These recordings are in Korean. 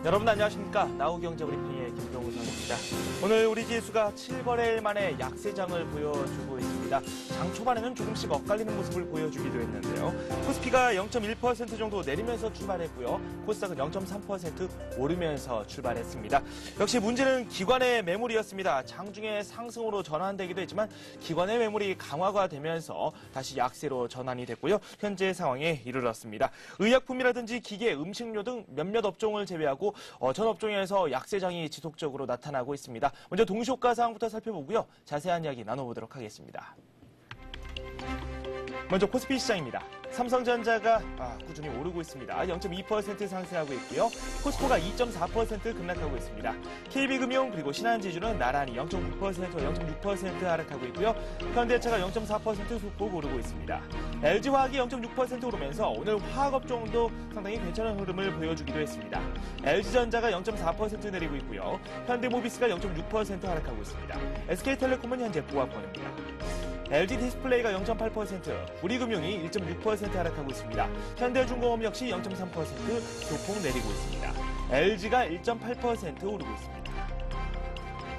여러분 안녕하십니까? 나우경제 브리핑의 김경우 선입니다. 오늘 우리 지수가 7거래일 만에 약세장을 보여주고 있습니다. 장 초반에는 조금씩 엇갈리는 모습을 보여주기도 했는데요. 코스피가 0.1% 정도 내리면서 출발했고요. 코스닥은 0.3% 오르면서 출발했습니다. 역시 문제는 기관의 매물이었습니다. 장중에 상승으로 전환되기도 했지만 기관의 매물이 강화가 되면서 다시 약세로 전환이 됐고요. 현재 상황에 이르렀습니다. 의약품이라든지 기계, 음식료 등 몇몇 업종을 제외하고 전 업종에서 약세장이 지속적으로 나타나고 있습니다. 먼저 동시효과 상황부터 살펴보고요. 자세한 이야기 나눠보도록 하겠습니다. 먼저 코스피 시장입니다. 삼성전자가 꾸준히 오르고 있습니다. 0.2% 상승하고 있고요. 코스코가 2.4% 급락하고 있습니다. KB금융 그리고 신한지주는 나란히 0.9%와 0.6% 하락하고 있고요. 현대차가 0.4% 소폭 오르고 있습니다. LG화학이 0.6% 오르면서 오늘 화학업종도 상당히 괜찮은 흐름을 보여주기도 했습니다. LG전자가 0.4% 내리고 있고요. 현대모비스가 0.6% 하락하고 있습니다. SK텔레콤은 현재 보합권입니다. LG디스플레이가 0.8%, 우리금융이 1.6% 하락하고 있습니다. 현대중공업 역시 0.3% 소폭 내리고 있습니다. LG가 1.8% 오르고 있습니다.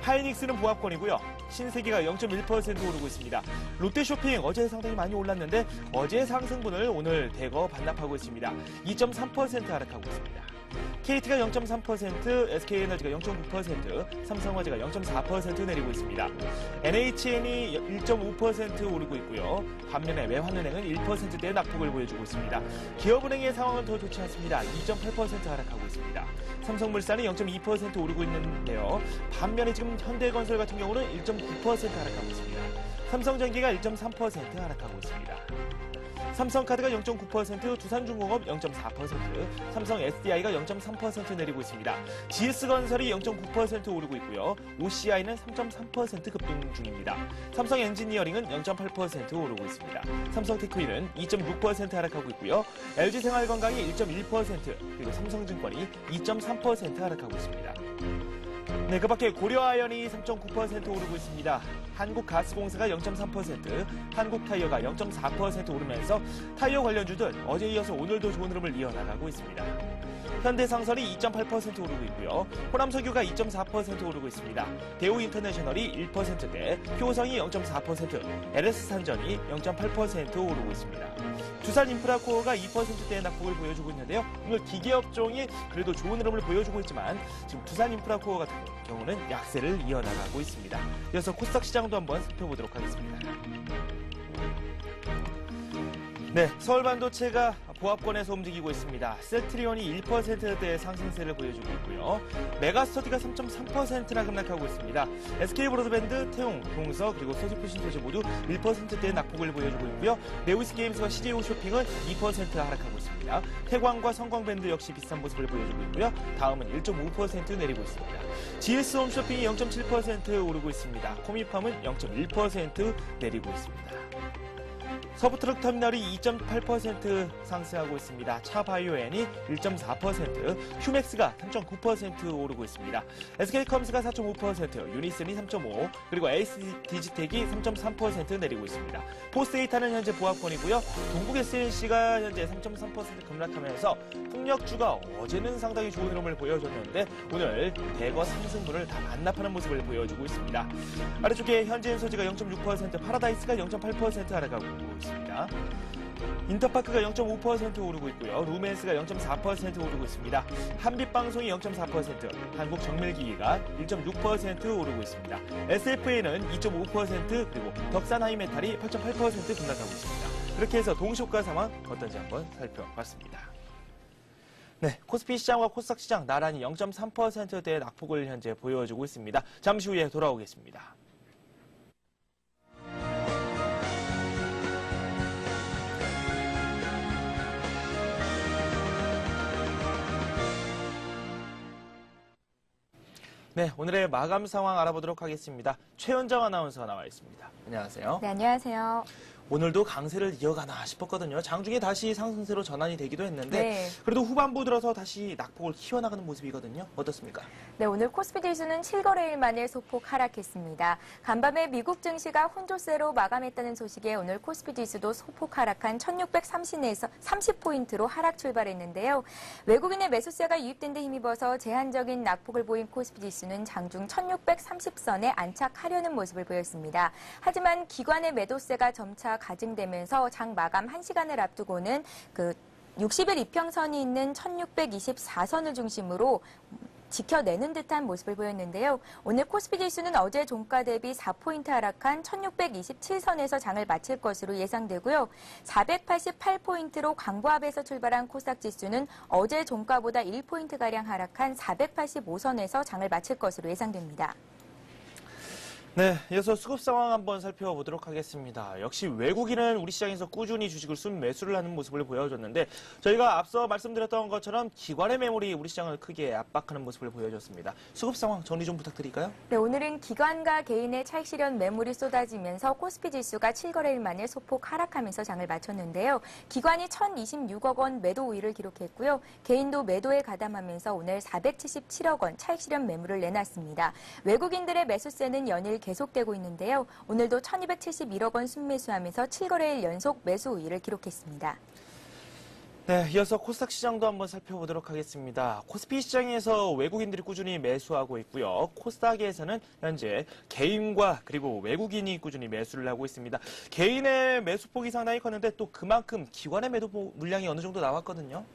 하이닉스는 보합권이고요. 신세계가 0.1% 오르고 있습니다. 롯데쇼핑 어제 상당히 많이 올랐는데 어제의 상승분을 오늘 대거 반납하고 있습니다. 2.3% 하락하고 있습니다. KT가 0.3%, SK에너지가 0.9%, 삼성화재가 0.4% 내리고 있습니다. NHN이 1.5% 오르고 있고요. 반면에 외환은행은 1%대의 낙폭을 보여주고 있습니다. 기업은행의 상황은 더 좋지 않습니다. 2.8% 하락하고 있습니다. 삼성물산이 0.2% 오르고 있는데요. 반면에 지금 현대건설 같은 경우는 1.9% 하락하고 있습니다. 삼성전기가 1.3% 하락하고 있습니다. 삼성카드가 0.9%, 두산중공업 0.4%, 삼성 SDI가 0.3% 내리고 있습니다. GS건설이 0.9% 오르고 있고요. OCI는 3.3% 급등 중입니다. 삼성 엔지니어링은 0.8% 오르고 있습니다. 삼성테크윈은 2.6% 하락하고 있고요. LG생활건강이 1.1%, 그리고 삼성증권이 2.3% 하락하고 있습니다. 네, 그 밖에 고려아연이 3.9% 오르고 있습니다. 한국가스공사가 0.3%, 한국타이어가 0.4% 오르면서 타이어 관련주들 어제 이어서 오늘도 좋은 흐름을 이어나가고 있습니다. 현대상선이 2.8% 오르고 있고요. 호남석유가 2.4% 오르고 있습니다. 대우인터내셔널이 1%대, 효성이 0.4%, LS산전이 0.8% 오르고 있습니다. 두산인프라코어가 2%대의 낙폭을 보여주고 있는데요. 오늘 기계업종이 그래도 좋은 흐름을 보여주고 있지만 지금 두산인프라코어 같은 경우는 약세를 이어나가고 있습니다. 이어서 코스닥 시장도 한번 살펴보도록 하겠습니다. 네, 서울반도체가 보합권에서 움직이고 있습니다. 셀트리온이 1%대의 상승세를 보여주고 있고요. 메가스터디가 3.3%나 급락하고 있습니다. SK브로드밴드, 태용, 동서 그리고 서지푸신소재 모두 1%대의 낙폭을 보여주고 있고요. 네오스게임스와 CJ호쇼핑은 2% 하락하고 있습니다. 태광과 성광밴드 역시 비슷한 모습을 보여주고 있고요. 다음은 1.5% 내리고 있습니다. GS홈쇼핑이 0.7% 오르고 있습니다. 코미팜은 0.1% 내리고 있습니다. 서부트럭터미널이 2.8% 상승하고 있습니다. 차바이오엔이 1.4%, 휴맥스가 3.9% 오르고 있습니다. SK컴스가 4.5%, 유니슨이 3.5%, 그리고 에이스디지텍이 3.3% 내리고 있습니다. 포스데이타는 현재 보합권이고요. 동국SNC가 현재 3.3% 급락하면서 풍력주가 어제는 상당히 좋은 흐름을 보여줬는데 오늘 대거 상승분을 다 반납하는 모습을 보여주고 있습니다. 아래쪽에 현지엔소지가 0.6%, 파라다이스가 0.8% 하락하고 있습니다. 인터파크가 0.5% 오르고 있고요. 루멘스가 0.4% 오르고 있습니다. 한빛방송이 0.4%, 한국정밀기기가 1.6% 오르고 있습니다. SFA는 2.5%, 그리고 덕산하이메탈이 8.8% 급락하고 있습니다. 그렇게 해서 동시효과 상황 어떤지 한번 살펴봤습니다. 네, 코스피 시장과 코스닥 시장 나란히 0.3%대의 낙폭을 현재 보여주고 있습니다. 잠시 후에 돌아오겠습니다. 네, 오늘의 마감 상황 알아보도록 하겠습니다. 최현정 아나운서 나와 있습니다. 안녕하세요. 네, 안녕하세요. 오늘도 강세를 이어가나 싶었거든요. 장중에 다시 상승세로 전환이 되기도 했는데 네. 그래도 후반부 들어서 다시 낙폭을 키워나가는 모습이거든요. 어떻습니까? 네, 오늘 코스피 지수는 7거래일 만에 소폭 하락했습니다. 간밤에 미국 증시가 혼조세로 마감했다는 소식에 오늘 코스피 지수도 소폭 하락한 1630에서 30포인트로 하락 출발했는데요. 외국인의 매수세가 유입된 데 힘입어서 제한적인 낙폭을 보인 코스피 지수는 장중 1630선에 안착하려는 모습을 보였습니다. 하지만 기관의 매도세가 점차 가증되면서 장 마감 1시간을 앞두고는 60일 이평선이 있는 1624선을 중심으로 지켜내는 듯한 모습을 보였는데요. 오늘 코스피 지수는 어제 종가 대비 4포인트 하락한 1627선에서 장을 마칠 것으로 예상되고요. 488포인트로 광부합에서 출발한 코스닥 지수는 어제 종가보다 1포인트가량 하락한 485선에서 장을 마칠 것으로 예상됩니다. 네, 이어서 수급 상황 한번 살펴보도록 하겠습니다. 역시 외국인은 우리 시장에서 꾸준히 주식을 순매수를 하는 모습을 보여줬는데 저희가 앞서 말씀드렸던 것처럼 기관의 매물이 우리 시장을 크게 압박하는 모습을 보여줬습니다. 수급 상황 정리 좀 부탁드릴까요? 네, 오늘은 기관과 개인의 차익 실현 매물이 쏟아지면서 코스피 지수가 7거래일 만에 소폭 하락하면서 장을 마쳤는데요. 기관이 1,026억 원 매도 우위를 기록했고요. 개인도 매도에 가담하면서 오늘 477억 원 차익 실현 매물을 내놨습니다. 외국인들의 매수세는 연일 계속되고 있는데요. 오늘도 1,271억 원 순매수하면서 7거래일 연속 매수 우위를 기록했습니다. 네, 이어서 코스닥 시장도 한번 살펴보도록 하겠습니다. 코스피 시장에서 외국인들이 꾸준히 매수하고 있고요. 코스닥에서는 현재 개인과 그리고 외국인이 꾸준히 매수를 하고 있습니다. 개인의 매수폭이 상당히 컸는데 또 그만큼 기관의 매도 물량이 어느 정도 나왔거든요.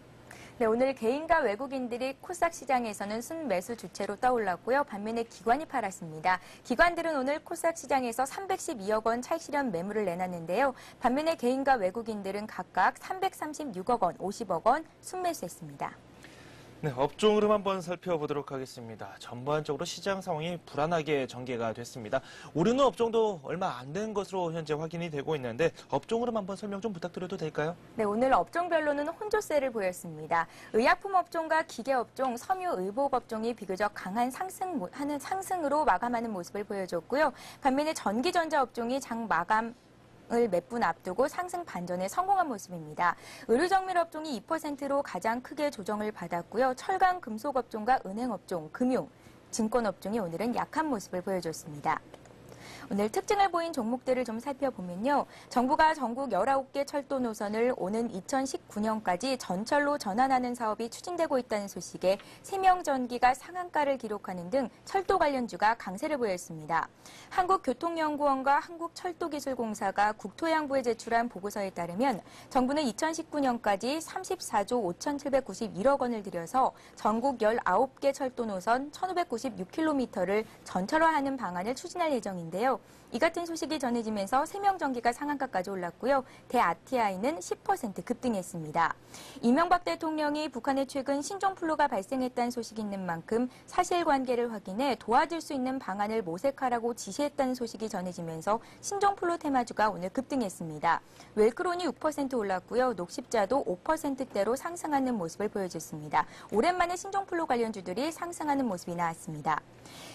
네, 오늘 개인과 외국인들이 코스닥 시장에서는 순매수 주체로 떠올랐고요. 반면에 기관이 팔았습니다. 기관들은 오늘 코스닥 시장에서 312억 원 차익 실현 매물을 내놨는데요. 반면에 개인과 외국인들은 각각 336억 원, 50억 원 순매수했습니다. 네, 업종 흐름 한번 살펴보도록 하겠습니다. 전반적으로 시장 상황이 불안하게 전개가 됐습니다. 오르는 업종도 얼마 안 된 것으로 현재 확인이 되고 있는데 업종 흐름 한번 설명 좀 부탁드려도 될까요? 네, 오늘 업종별로는 혼조세를 보였습니다. 의약품 업종과 기계 업종, 섬유 의복 업종이 비교적 강한 상승으로 마감하는 모습을 보여줬고요. 반면에 전기전자 업종이 장 마감 을 몇 분 앞두고 상승 반전에 성공한 모습입니다. 의류정밀 업종이 2%로 가장 크게 조정을 받았고요. 철강, 금속 업종과 은행 업종, 금융, 증권 업종이 오늘은 약한 모습을 보여줬습니다. 오늘 특징을 보인 종목들을 좀 살펴보면요. 정부가 전국 19개 철도 노선을 오는 2019년까지 전철로 전환하는 사업이 추진되고 있다는 소식에 세명전기가 상한가를 기록하는 등 철도 관련주가 강세를 보였습니다. 한국교통연구원과 한국철도기술공사가 국토양부에 제출한 보고서에 따르면 정부는 2019년까지 34조 5,791억 원을 들여서 전국 19개 철도 노선 1,596km를 전철화하는 방안을 추진할 예정인데요. 이 같은 소식이 전해지면서 세명전기가 상한가까지 올랐고요. 대아티아이는 10% 급등했습니다. 이명박 대통령이 북한에 최근 신종플루가 발생했다는 소식이 있는 만큼 사실관계를 확인해 도와줄 수 있는 방안을 모색하라고 지시했다는 소식이 전해지면서 신종플루 테마주가 오늘 급등했습니다. 웰크론이 6% 올랐고요. 녹십자도 5%대로 상승하는 모습을 보여줬습니다. 오랜만에 신종플루 관련주들이 상승하는 모습이 나왔습니다.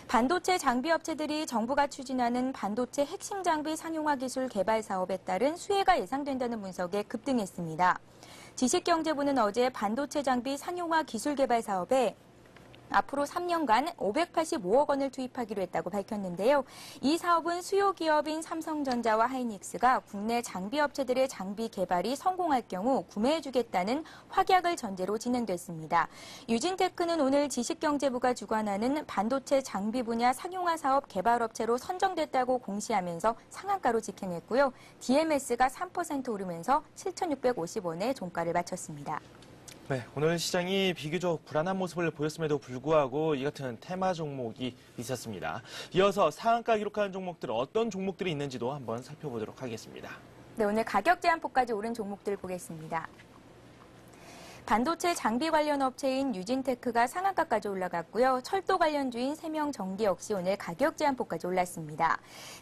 반도체 장비 업체들이 정부가 추진하는 반도체 핵심 장비 상용화 기술 개발 사업에 따른 수혜가 예상된다는 분석에 급등했습니다. 지식경제부는 어제 반도체 장비 상용화 기술 개발 사업에 앞으로 3년간 585억 원을 투입하기로 했다고 밝혔는데요. 이 사업은 수요 기업인 삼성전자와 하이닉스가 국내 장비 업체들의 장비 개발이 성공할 경우 구매해주겠다는 확약을 전제로 진행됐습니다. 유진테크는 오늘 지식경제부가 주관하는 반도체 장비 분야 상용화 사업 개발업체로 선정됐다고 공시하면서 상한가로 직행했고요. DMS가 3% 오르면서 7,650원에 종가를 마쳤습니다. 네, 오늘 시장이 비교적 불안한 모습을 보였음에도 불구하고 이 같은 테마 종목이 있었습니다. 이어서 상한가 기록하는 종목들 어떤 종목들이 있는지도 한번 살펴보도록 하겠습니다. 네, 오늘 가격 제한폭까지 오른 종목들 보겠습니다. 반도체 장비 관련 업체인 유진테크가 상한가까지 올라갔고요. 철도 관련주인 세명전기 역시 오늘 가격 제한폭까지 올랐습니다.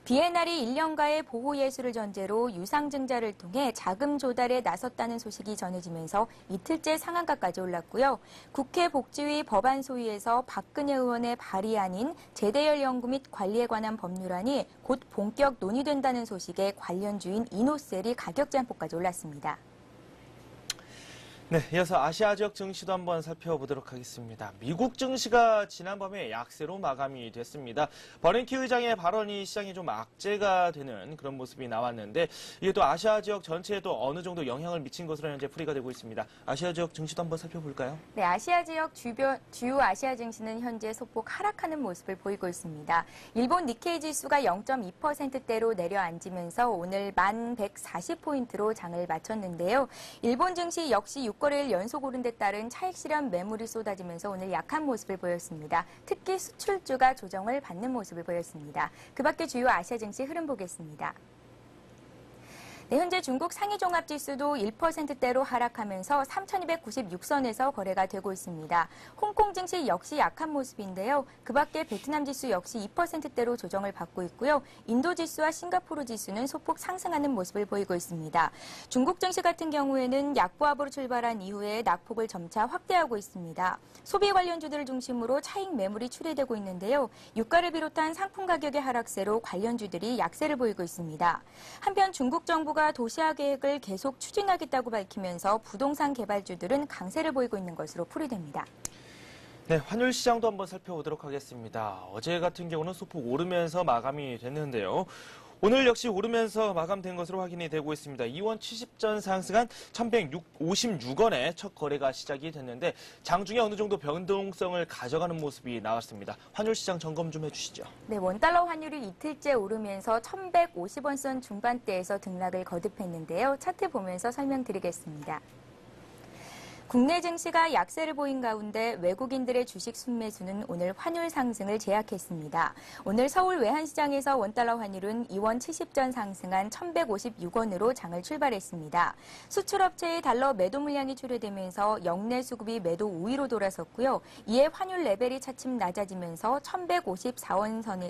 비엔날이 1년가의 보호 예수를 전제로 유상증자를 통해 자금 조달에 나섰다는 소식이 전해지면서 이틀째 상한가까지 올랐고요. 국회 복지위 법안 소위에서 박근혜 의원의 발의안인 제대열 연구 및 관리에 관한 법률안이 곧 본격 논의된다는 소식에 관련주인 이노셀이 가격 제한폭까지 올랐습니다. 네, 이어서 아시아 지역 증시도 한번 살펴보도록 하겠습니다. 미국 증시가 지난밤에 약세로 마감이 됐습니다. 버냉키 의장의 발언이 시장에 좀 악재가 되는 그런 모습이 나왔는데 이게 또 아시아 지역 전체에도 어느 정도 영향을 미친 것으로 현재 풀이가 되고 있습니다. 아시아 지역 증시도 한번 살펴볼까요? 네, 아시아 지역 주요 아시아 증시는 현재 소폭 하락하는 모습을 보이고 있습니다. 일본 니케이 지수가 0.2%대로 내려앉으면서 오늘 1140포인트로 장을 마쳤는데요. 일본 증시 역시 6거래일 연속 오른 데 따른 차익 실현 매물이 쏟아지면서 오늘 약한 모습을 보였습니다. 특히 수출주가 조정을 받는 모습을 보였습니다. 그 밖에 주요 아시아 증시 흐름 보겠습니다. 네, 현재 중국 상위종합지수도 1%대로 하락하면서 3,296선에서 거래가 되고 있습니다. 홍콩 증시 역시 약한 모습인데요. 그 밖에 베트남 지수 역시 2%대로 조정을 받고 있고요. 인도 지수와 싱가포르 지수는 소폭 상승하는 모습을 보이고 있습니다. 중국 증시 같은 경우에는 약보합으로 출발한 이후에 낙폭을 점차 확대하고 있습니다. 소비 관련주들을 중심으로 차익 매물이 출회되고 있는데요. 유가를 비롯한 상품 가격의 하락세로 관련주들이 약세를 보이고 있습니다. 한편 중국 정부가 도시화 계획을 계속 추진하겠다고 밝히면서 부동산 개발주들은 강세를 보이고 있는 것으로 풀이됩니다. 네, 환율 시장도 한번 살펴보도록 하겠습니다. 어제 같은 경우는 소폭 오르면서 마감이 됐는데요. 오늘 역시 오르면서 마감된 것으로 확인이 되고 있습니다. 이원 70전 상승한 1156원에 첫 거래가 시작이 됐는데 장중에 어느 정도 변동성을 가져가는 모습이 나왔습니다. 환율 시장 점검 좀 해주시죠. 네, 원달러 환율이 이틀째 오르면서 1150원 선 중반대에서 등락을 거듭했는데요. 차트 보면서 설명드리겠습니다. 국내 증시가 약세를 보인 가운데 외국인들의 주식 순매수는 오늘 환율 상승을 제약했습니다. 오늘 서울 외환시장에서 원달러 환율은 2원 70전 상승한 1,156원으로 장을 출발했습니다. 수출업체의 달러 매도 물량이 출회되면서 역내 수급이 매도 우위로 돌아섰고요. 이에 환율 레벨이 차츰 낮아지면서 1,154원 선에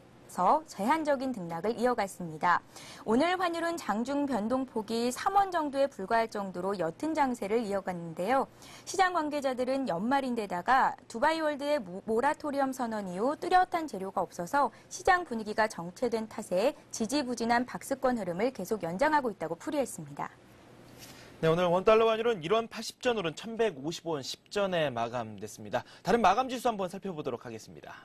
제한적인 등락을 이어갔습니다. 오늘 환율은 장중 변동폭이 3원 정도에 불과할 정도로 옅은 장세를 이어갔는데요. 시장 관계자들은 연말인데다가 두바이월드의 모라토리엄 선언 이후 뚜렷한 재료가 없어서 시장 분위기가 정체된 탓에 지지부진한 박스권 흐름을 계속 연장하고 있다고 풀이했습니다. 네, 오늘 원달러 환율은 1원 80전 오른 1,155원 10전에 마감됐습니다. 다른 마감 지수 한번 살펴보도록 하겠습니다.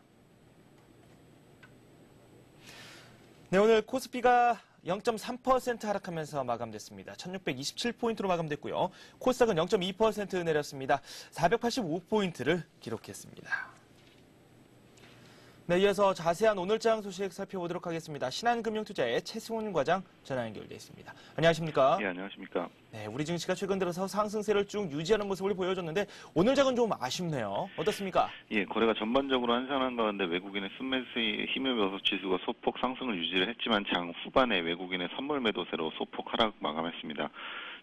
네, 오늘 코스피가 0.3% 하락하면서 마감됐습니다. 1627포인트로 마감됐고요. 코스닥은 0.2% 내렸습니다. 485포인트를 기록했습니다. 네, 이어서 자세한 오늘장 소식 살펴보도록 하겠습니다. 신한금융투자의 최승훈 과장 전화 연결돼 있습니다. 안녕하십니까? 네, 안녕하십니까? 네, 우리 증시가 최근 들어서 상승세를 쭉 유지하는 모습을 보여줬는데 오늘 장은 좀 아쉽네요. 어떻습니까? 예, 거래가 전반적으로 한산한 가운데 외국인의 순매수에 힘을 입어서 지수가 소폭 상승을 유지를 했지만 장 후반에 외국인의 선물 매도세로 소폭 하락 마감했습니다.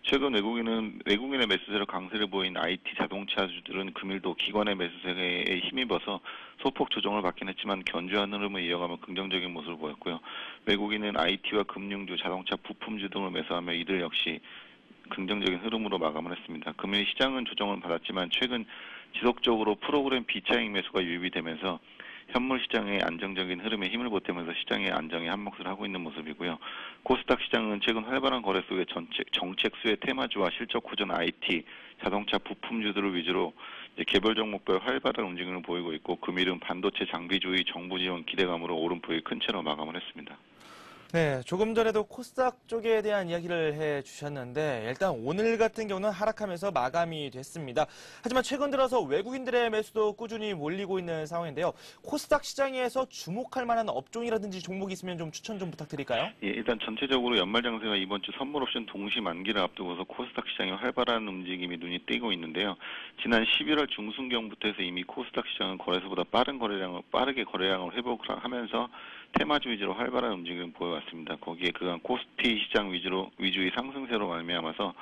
최근 외국인의 매수세로 강세를 보인 IT 자동차주들은 금일도 기관의 매수세에 힘입어서 소폭 조정을 받긴 했지만 견조한 흐름을 이어가며 긍정적인 모습을 보였고요. 외국인은 IT와 금융주, 자동차 부품주 등을 매수하며 이들 역시 긍정적인 흐름으로 마감을 했습니다. 금일 시장은 조정을 받았지만 최근 지속적으로 프로그램 비차익 매수가 유입이 되면서 현물 시장의 안정적인 흐름에 힘을 보태면서 시장의 안정에 한몫을 하고 있는 모습이고요. 코스닥 시장은 최근 활발한 거래 속에 정책 수혜 테마주와 실적 호전 IT, 자동차 부품주들을 위주로 개별 종목별 활발한 움직임을 보이고 있고 금일은 반도체 장비주의 정부 지원 기대감으로 오름폭이 큰 채로 마감을 했습니다. 네, 조금 전에도 코스닥 쪽에 대한 이야기를 해주셨는데 일단 오늘 같은 경우는 하락하면서 마감이 됐습니다. 하지만 최근 들어서 외국인들의 매수도 꾸준히 몰리고 있는 상황인데요. 코스닥 시장에서 주목할 만한 업종이라든지 종목이 있으면 좀 추천 좀 부탁드릴까요? 예, 일단 전체적으로 연말장세와 이번 주 선물 옵션 동시 만기를 앞두고서 코스닥 시장의 활발한 움직임이 눈이 띄고 있는데요. 지난 11월 중순경부터 해서 이미 코스닥 시장은 거래소보다 빠르게 거래량을 회복하면서 테마주 위주로 활발한 움직임을 보여왔습니다. 거기에 그간 코스피 시장 위주의 상승세로 말미암아서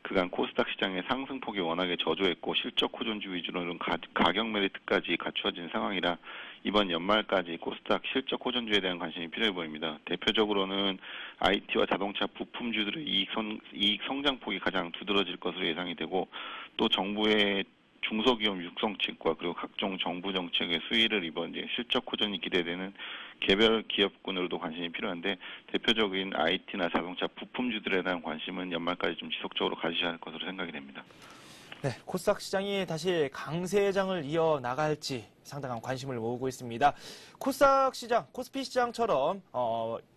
그간 코스닥 시장의 상승폭이 워낙에 저조했고 실적 호전주 위주로는 가격 메리트까지 갖추어진 상황이라 이번 연말까지 코스닥 실적 호전주에 대한 관심이 필요해 보입니다. 대표적으로는 IT와 자동차 부품주들의 이익 성장폭이 가장 두드러질 것으로 예상이 되고 또 정부의 중소기업 육성칙과 그리고 각종 정부 정책의 수위를 이번 실적 호전이 기대되는 개별 기업군으로도 관심이 필요한데 대표적인 IT나 자동차 부품주들에 대한 관심은 연말까지 좀 지속적으로 가지셔야 할 것으로 생각이 됩니다. 네, 코스닥 시장이 다시 강세장을 이어나갈지 상당한 관심을 모으고 있습니다. 코스닥 시장, 코스피 시장처럼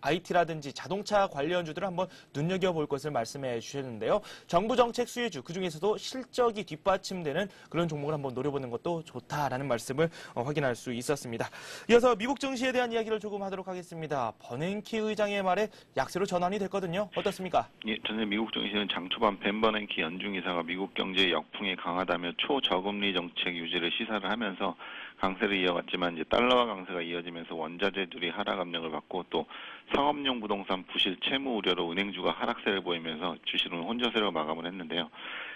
IT라든지 자동차 관련주들을 한번 눈여겨볼 것을 말씀해 주셨는데요. 정부 정책 수혜주, 그중에서도 실적이 뒷받침되는 그런 종목을 한번 노려보는 것도 좋다라는 말씀을 확인할 수 있었습니다. 이어서 미국 증시에 대한 이야기를 조금 하도록 하겠습니다. 버냉키 의장의 말에 약세로 전환이 됐거든요. 어떻습니까? 예, 전에 미국 증시는 장 초반 벤 버냉키 연준이사가 미국 경제의 역풍이 강하다며 초저금리 정책 유지를 시사를 하면서 강세를 이어갔지만 이제 달러화 강세가 이어지면서 원자재들이 하락 압력을 받고 또 상업용 부동산 부실 채무 우려로 은행주가 하락세를 보이면서 주식은 혼조세로 마감을 했는데요.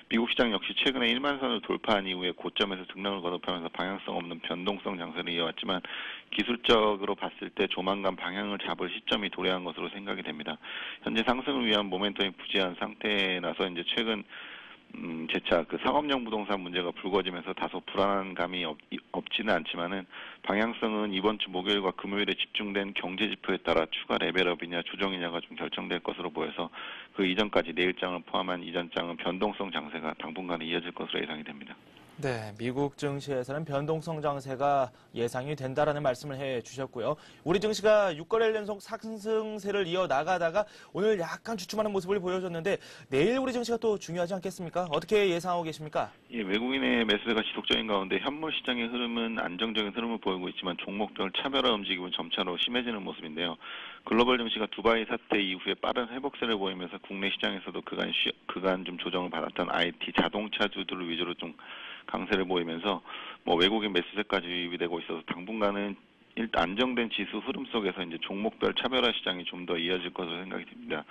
미국 시장 역시 최근에 1만 선을 돌파한 이후에 고점에서 등락을 거듭하면서 방향성 없는 변동성 장세를 이어왔지만 기술적으로 봤을 때 조만간 방향을 잡을 시점이 도래한 것으로 생각이 됩니다. 현재 상승을 위한 모멘텀이 부재한 상태라서 이제 최근 재차 그 상업용 부동산 문제가 불거지면서 다소 불안한 감이 없지는 않지만은 방향성은 이번 주 목요일과 금요일에 집중된 경제 지표에 따라 추가 레벨업이냐 조정이냐가 좀 결정될 것으로 보여서 그 이전까지 내일장을 포함한 이전장은 변동성 장세가 당분간 이어질 것으로 예상이 됩니다. 네, 미국 증시에서는 변동성 장세가 예상이 된다라는 말씀을 해주셨고요. 우리 증시가 6거래일 연속 상승세를 이어나가다가 오늘 약간 주춤하는 모습을 보여줬는데 내일 우리 증시가 또 중요하지 않겠습니까? 어떻게 예상하고 계십니까? 예, 외국인의 매수세가 지속적인 가운데 현물 시장의 흐름은 안정적인 흐름을 보이고 있지만 종목별 차별화 움직임은 점차로 심해지는 모습인데요. 글로벌 증시가 두바이 사태 이후에 빠른 회복세를 보이면서 국내 시장에서도 그간 좀 조정을 받았던 IT 자동차주들을 위주로 좀 강세를 보이면서 외국인 매수세까지 유입이 되고 있어서 당분간은 안정된 지수 흐름 속에서 이제 종목별 차별화 시장이 좀 더 이어질 것으로 생각이 됩니다.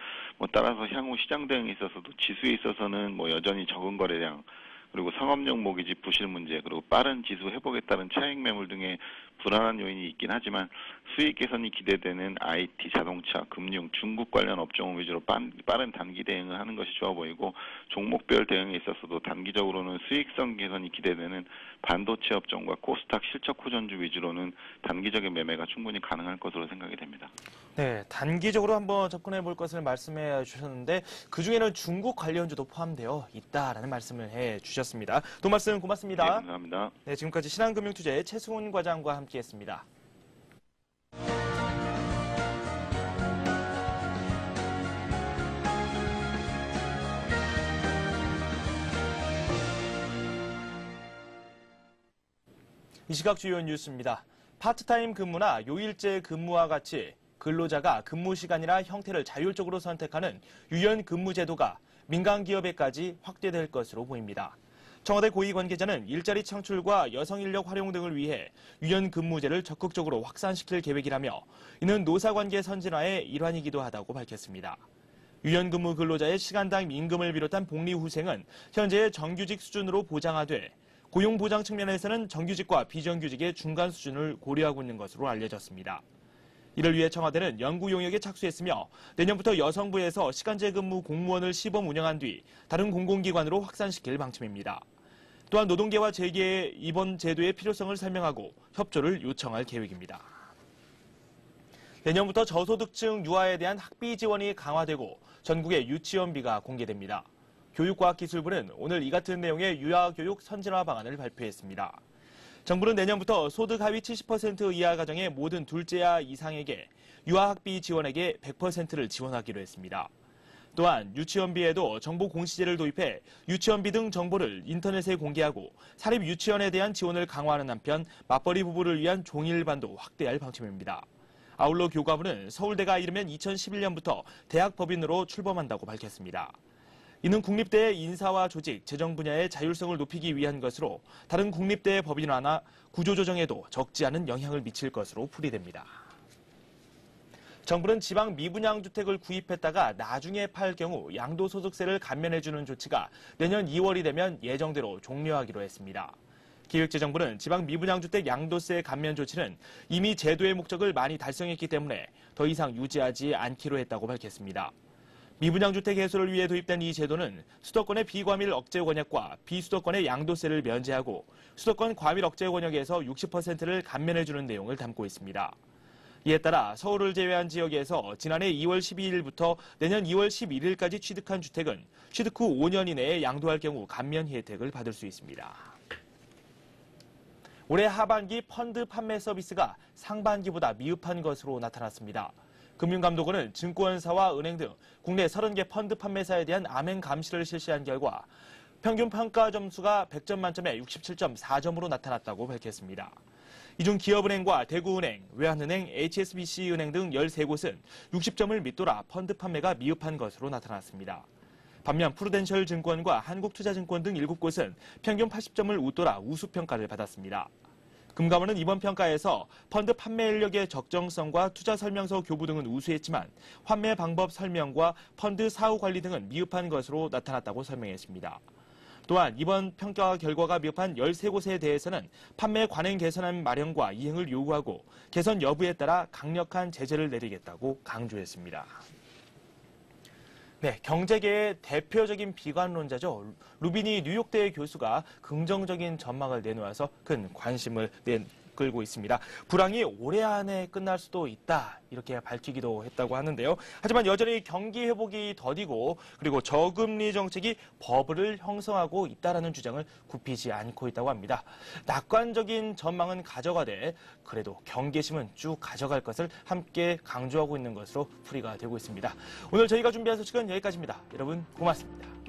따라서 향후 시장 대응에 있어서도 지수에 있어서는 여전히 적은 거래량 그리고 상업용 모기지 부실 문제 그리고 빠른 지수 회복에 따른 차익 매물 등의 불안한 요인이 있긴 하지만 수익 개선이 기대되는 IT, 자동차, 금융, 중국 관련 업종 위주로 빠른 단기 대응을 하는 것이 좋아 보이고 종목별 대응에 있어서도 단기적으로는 수익성 개선이 기대되는 반도체 업종과 코스닥 실적 호전주 위주로는 단기적인 매매가 충분히 가능할 것으로 생각이 됩니다. 네, 단기적으로 한번 접근해 볼 것을 말씀해 주셨는데 그중에는 중국 관련주도 포함되어 있다라는 말씀을 해 주셨습니다. 또 말씀 고맙습니다. 네, 감사합니다. 네, 지금까지 신한금융투자의 최승훈 과장과 함께했습니다. 이 시각 주요 뉴스입니다. 파트타임 근무나 요일제 근무와 같이 근로자가 근무 시간이나 형태를 자율적으로 선택하는 유연 근무 제도가 민간 기업에까지 확대될 것으로 보입니다. 청와대 고위 관계자는 일자리 창출과 여성 인력 활용 등을 위해 유연 근무제를 적극적으로 확산시킬 계획이라며 이는 노사관계 선진화의 일환이기도 하다고 밝혔습니다. 유연 근무 근로자의 시간당 임금을 비롯한 복리 후생은 현재의 정규직 수준으로 보장하되 고용보장 측면에서는 정규직과 비정규직의 중간 수준을 고려하고 있는 것으로 알려졌습니다. 이를 위해 청와대는 연구 용역에 착수했으며 내년부터 여성부에서 시간제 근무 공무원을 시범 운영한 뒤 다른 공공기관으로 확산시킬 방침입니다. 또한 노동계와 재계에 이번 제도의 필요성을 설명하고 협조를 요청할 계획입니다. 내년부터 저소득층 유아에 대한 학비 지원이 강화되고 전국의 유치원비가 공개됩니다. 교육과학기술부는 오늘 이 같은 내용의 유아교육 선진화 방안을 발표했습니다. 정부는 내년부터 소득 하위 70% 이하 가정의 모든 둘째아 이상에게 유아학비 지원액의 100%를 지원하기로 했습니다. 또한 유치원비에도 정보 공시제를 도입해 유치원비 등 정보를 인터넷에 공개하고 사립 유치원에 대한 지원을 강화하는 한편 맞벌이 부부를 위한 종일반도 확대할 방침입니다. 아울러 교과부는 서울대가 이르면 2011년부터 대학법인으로 출범한다고 밝혔습니다. 이는 국립대의 인사와 조직, 재정 분야의 자율성을 높이기 위한 것으로 다른 국립대의 법인화나 구조조정에도 적지 않은 영향을 미칠 것으로 풀이됩니다. 정부는 지방 미분양 주택을 구입했다가 나중에 팔 경우 양도소득세를 감면해주는 조치가 내년 2월이 되면 예정대로 종료하기로 했습니다. 기획재정부는 지방 미분양주택 양도세 감면 조치는 이미 제도의 목적을 많이 달성했기 때문에 더 이상 유지하지 않기로 했다고 밝혔습니다. 미분양주택 해소를 위해 도입된 이 제도는 수도권의 비과밀 억제 권역과 비수도권의 양도세를 면제하고 수도권 과밀 억제 권역에서 60%를 감면해주는 내용을 담고 있습니다. 이에 따라 서울을 제외한 지역에서 지난해 2월 12일부터 내년 2월 11일까지 취득한 주택은 취득 후 5년 이내에 양도할 경우 감면 혜택을 받을 수 있습니다. 올해 하반기 펀드 판매 서비스가 상반기보다 미흡한 것으로 나타났습니다. 금융감독원은 증권사와 은행 등 국내 30개 펀드 판매사에 대한 암행 감시를 실시한 결과 평균 평가 점수가 100점 만점에 67.4점으로 나타났다고 밝혔습니다. 이 중 기업은행과 대구은행, 외환은행, HSBC은행 등 13곳은 60점을 밑돌아 펀드 판매가 미흡한 것으로 나타났습니다. 반면 프루덴셜 증권과 한국투자증권 등 7곳은 평균 80점을 웃돌아 우수평가를 받았습니다. 금감원은 이번 평가에서 펀드 판매 인력의 적정성과 투자 설명서 교부 등은 우수했지만 환매 방법 설명과 펀드 사후 관리 등은 미흡한 것으로 나타났다고 설명했습니다. 또한 이번 평가 결과가 미흡한 13곳에 대해서는 판매 관행 개선안 마련과 이행을 요구하고 개선 여부에 따라 강력한 제재를 내리겠다고 강조했습니다. 네, 경제계의 대표적인 비관론자죠. 루비니 뉴욕대 교수가 긍정적인 전망을 내놓아서 큰 관심을 끌고 있습니다. 불황이 올해 안에 끝날 수도 있다 이렇게 밝히기도 했다고 하는데요. 하지만 여전히 경기 회복이 더디고 그리고 저금리 정책이 버블을 형성하고 있다라는 주장을 굽히지 않고 있다고 합니다. 낙관적인 전망은 가져가되 그래도 경계심은 쭉 가져갈 것을 함께 강조하고 있는 것으로 풀이가 되고 있습니다. 오늘 저희가 준비한 소식은 여기까지입니다. 여러분 고맙습니다.